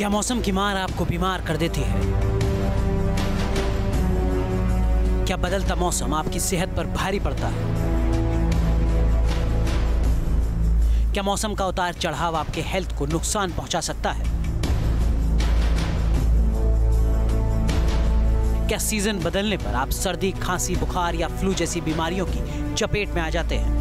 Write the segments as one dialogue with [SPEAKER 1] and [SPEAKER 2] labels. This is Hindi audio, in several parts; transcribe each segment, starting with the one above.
[SPEAKER 1] क्या मौसम की मार आपको बीमार कर देती है? क्या बदलता मौसम आपकी सेहत पर भारी पड़ता है? क्या मौसम का उतार चढ़ाव आपके हेल्थ को नुकसान पहुंचा सकता है? क्या सीजन बदलने पर आप सर्दी, खांसी, बुखार या फ्लू जैसी बीमारियों की चपेट में आ जाते हैं?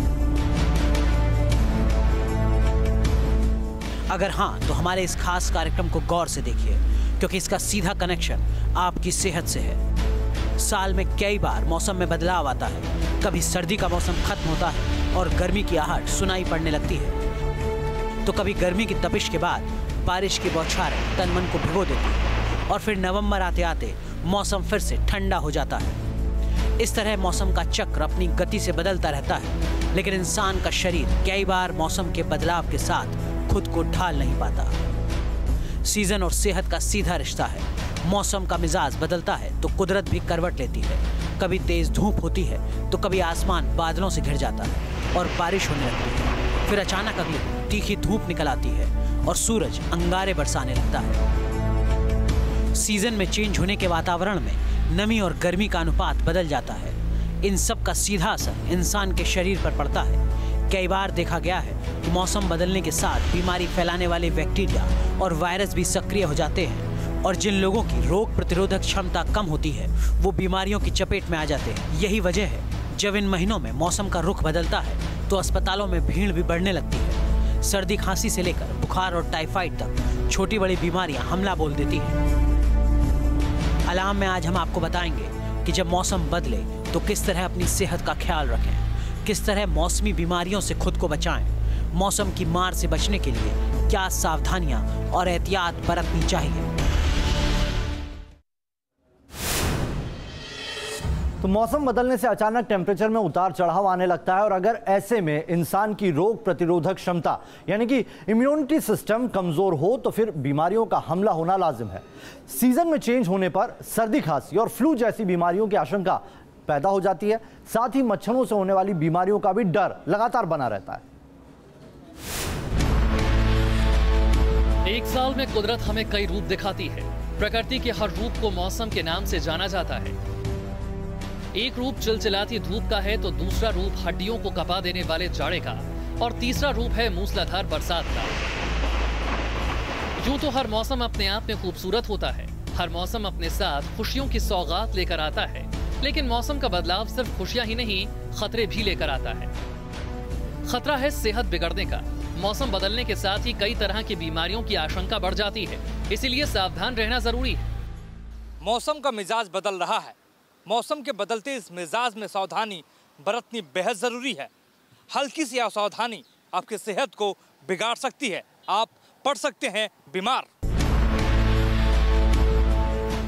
[SPEAKER 1] अगर हाँ, तो हमारे इस खास कार्यक्रम को गौर से देखिए, क्योंकि इसका सीधा कनेक्शन आपकी सेहत से है। साल में कई बार मौसम में बदलाव आता है। कभी सर्दी का मौसम खत्म होता है और गर्मी की आहट सुनाई पड़ने लगती है, तो कभी गर्मी की तपिश के बाद बारिश की बौछारें तन मन को भिगो देती है और फिर नवंबर आते आते मौसम फिर से ठंडा हो जाता है। इस तरह मौसम का चक्र अपनी गति से बदलता रहता है, लेकिन इंसान का शरीर कई बार मौसम के बदलाव के साथ खुद को ढाल नहीं पाता। सीजन और सेहत का सीधा रिश्ता है। मौसम का मिजाज बदलता है तो कुदरत भी करवट लेती है। कभी तेज धूप होती है तो कभी आसमान बादलों से घिर जाता है और बारिश होने लगती है। फिर अचानक अगले दिन तीखी धूप निकल आती है और सूरज अंगारे बरसाने लगता है। सीजन में चेंज होने के वातावरण में नमी और गर्मी का अनुपात बदल जाता है। इन सब का सीधा असर इंसान के शरीर पर पड़ता है। कई बार देखा गया है कि मौसम बदलने के साथ बीमारी फैलाने वाले बैक्टीरिया और वायरस भी सक्रिय हो जाते हैं, और जिन लोगों की रोग प्रतिरोधक क्षमता कम होती है वो बीमारियों की चपेट में आ जाते हैं। यही वजह है जब इन महीनों में मौसम का रुख बदलता है तो अस्पतालों में भीड़ भी बढ़ने लगती है। सर्दी खांसी से लेकर बुखार और टाइफाइड तक छोटी बड़ी बीमारियां हमला बोल देती हैं। अलार्म में आज हम आपको बताएंगे कि जब मौसम बदले तो किस तरह अपनी सेहत का ख्याल रखें, किस तरह मौसमी बीमारियों से खुद को बचाएं, मौसम की मार से बचने के लिए क्या सावधानियां और एहतियात बरतनी चाहिए।
[SPEAKER 2] तो मौसम बदलने से अचानक टेम्परेचर में उतार चढ़ाव आने लगता है, और अगर ऐसे में इंसान की रोग प्रतिरोधक क्षमता यानी कि इम्यूनिटी सिस्टम कमजोर हो तो फिर बीमारियों का हमला होना लाजिम है। सीजन में चेंज होने पर सर्दी, खांसी और फ्लू जैसी बीमारियों की आशंका पैदा हो जाती है। साथ ही मच्छरों से होने वाली बीमारियों का भी डर लगातार बना रहता है।
[SPEAKER 3] एक साल में कुदरत हमें कई रूप दिखाती है। प्रकृति के हर रूप को मौसम के नाम से जाना जाता है। एक रूप चिलचिलाती धूप का है तो दूसरा रूप हड्डियों को कपा देने वाले जाड़े का, और तीसरा रूप है मूसलाधार बरसात का। यूं तो हर मौसम अपने आप में खूबसूरत होता है। हर मौसम अपने साथ खुशियों की सौगात लेकर आता है, लेकिन मौसम का बदलाव सिर्फ खुशियां ही नहीं, खतरे भी लेकर आता है। खतरा है सेहत बिगड़ने का। मौसम बदलने के साथ ही कई तरह की बीमारियों की आशंका बढ़ जाती है, इसीलिए सावधान रहना जरूरी है।
[SPEAKER 4] मौसम का मिजाज बदल रहा है। मौसम के बदलते इस मिजाज में सावधानी बरतनी बेहद जरूरी है। हल्की सी असावधानी आपकी सेहत को बिगाड़ सकती है। आप पड़ सकते हैं बीमार।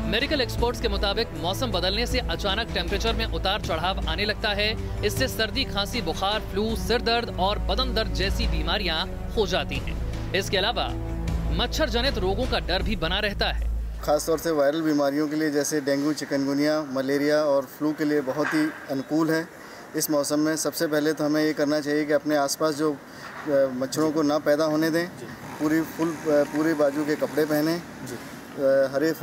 [SPEAKER 3] मेडिकल एक्सपर्ट्स के मुताबिक मौसम बदलने से अचानक टेम्परेचर में उतार चढ़ाव आने लगता है। इससे सर्दी, खांसी, बुखार, फ्लू, सिर दर्द और बदन दर्द जैसी बीमारियां हो जाती हैं। इसके अलावा मच्छर जनित रोगों का डर भी बना रहता है।
[SPEAKER 5] खासतौर से वायरल बीमारियों के लिए जैसे डेंगू, चिकनगुनिया, मलेरिया और फ्लू के लिए बहुत ही अनुकूल है। इस मौसम में सबसे पहले तो हमें ये करना चाहिए कि अपने आसपास जो मच्छरों को ना पैदा होने दें। पूरी बाजू के कपड़े पहने, हरे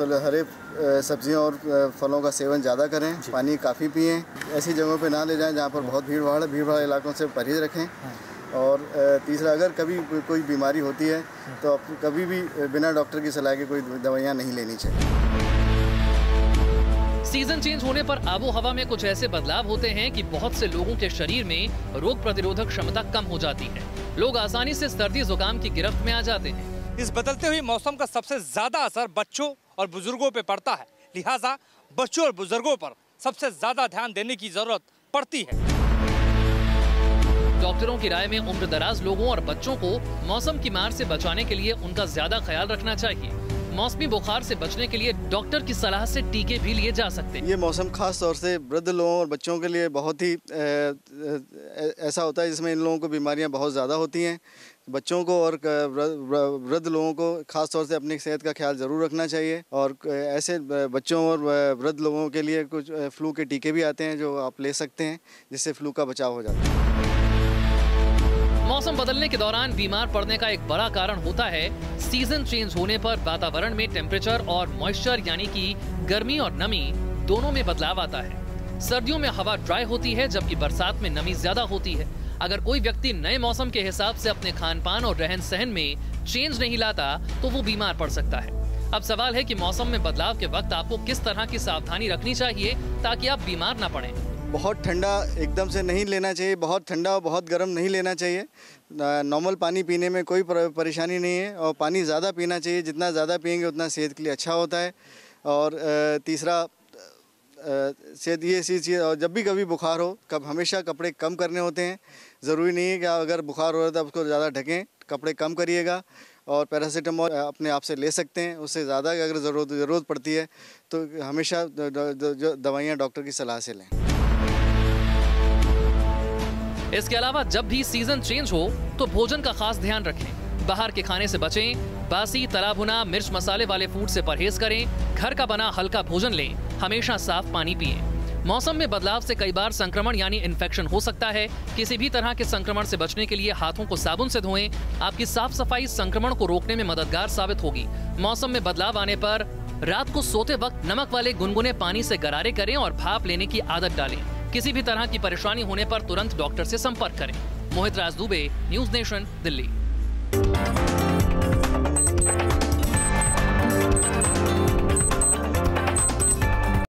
[SPEAKER 5] सब्जियों और फलों का सेवन ज़्यादा करें, पानी काफ़ी पिएं। ऐसी जगहों पे ना ले जाएं जहाँ पर बहुत भीड़ भाड़ इलाकों से परहेज रखें। और तीसरा, अगर कभी कोई बीमारी होती है तो आप कभी भी बिना डॉक्टर की सलाह के कोई दवाइयाँ नहीं लेनी चाहिए।
[SPEAKER 3] सीजन चेंज होने पर आबो हवा में कुछ ऐसे बदलाव होते हैं कि बहुत से लोगों के शरीर में रोग प्रतिरोधक क्षमता कम हो जाती है। लोग आसानी से सर्दी, जुकाम की गिरफ्त में आ जाते हैं।
[SPEAKER 4] इस बदलते हुए मौसम का सबसे ज्यादा असर बच्चों और बुजुर्गों पे पड़ता है। लिहाजा बच्चों और बुजुर्गों पर सबसे ज्यादा ध्यान देने की जरूरत पड़ती है।
[SPEAKER 3] डॉक्टरों की राय में उम्र दराज लोगों और बच्चों को मौसम की मार से बचाने के लिए उनका ज्यादा ख्याल रखना चाहिए। मौसमी बुखार से बचने के लिए डॉक्टर की सलाह से टीके भी लिए जा सकते हैं।
[SPEAKER 5] ये मौसम खास तौर से वृद्ध लोगों और बच्चों के लिए बहुत ही ऐसा होता है जिसमें इन लोगों को बीमारियां बहुत ज़्यादा होती हैं। बच्चों को और वृद्ध लोगों को खास तौर से अपनी सेहत का ख्याल ज़रूर रखना चाहिए। और ऐसे बच्चों और वृद्ध लोगों के लिए कुछ फ्लू के टीके भी आते हैं जो आप ले सकते हैं, जिससे फ्लू का बचाव हो जाता है।
[SPEAKER 3] मौसम बदलने के दौरान बीमार पड़ने का एक बड़ा कारण होता है सीजन चेंज होने पर वातावरण में टेम्परेचर और मॉइस्चर यानी कि गर्मी और नमी दोनों में बदलाव आता है। सर्दियों में हवा ड्राई होती है जबकि बरसात में नमी ज्यादा होती है। अगर कोई व्यक्ति नए मौसम के हिसाब से अपने खान पान और रहन सहन में चेंज नहीं लाता तो वो बीमार पड़ सकता है। अब सवाल है कि मौसम में बदलाव के वक्त आपको किस तरह की सावधानी रखनी चाहिए ताकि आप बीमार ना पड़ें।
[SPEAKER 5] बहुत ठंडा एकदम से नहीं लेना चाहिए, बहुत ठंडा और बहुत गर्म नहीं लेना चाहिए। नॉर्मल पानी पीने में कोई परेशानी नहीं है और पानी ज़्यादा पीना चाहिए। जितना ज़्यादा पिएंगे उतना सेहत के लिए अच्छा होता है। और तीसरा सेहत ये चीज़ और जब भी कभी बुखार हो हमेशा कपड़े कम करने होते हैं। ज़रूरी नहीं है कि अगर बुखार हो रहा है तो उसको ज़्यादा ढकें, कपड़े कम करिएगा। और पैरासीटामोल अपने आप से ले सकते हैं, उससे ज़्यादा अगर ज़रूरत पड़ती है तो हमेशा दवाइयाँ डॉक्टर की सलाह से लें।
[SPEAKER 3] इसके अलावा जब भी सीजन चेंज हो तो भोजन का खास ध्यान रखें। बाहर के खाने से बचें, बासी तला भुना मिर्च मसाले वाले फूड से परहेज करें, घर का बना हल्का भोजन लें, हमेशा साफ पानी पिएं। मौसम में बदलाव से कई बार संक्रमण यानी इन्फेक्शन हो सकता है। किसी भी तरह के संक्रमण से बचने के लिए हाथों को साबुन से धोएं। आपकी साफ सफाई संक्रमण को रोकने में मददगार साबित होगी। मौसम में बदलाव आने पर रात को सोते वक्त नमक वाले गुनगुने पानी से गरारे करें और भाप लेने की आदत डालें। किसी भी तरह की परेशानी होने पर तुरंत डॉक्टर से संपर्क करें। मोहित राज दुबे, न्यूज़ नेशन, दिल्ली।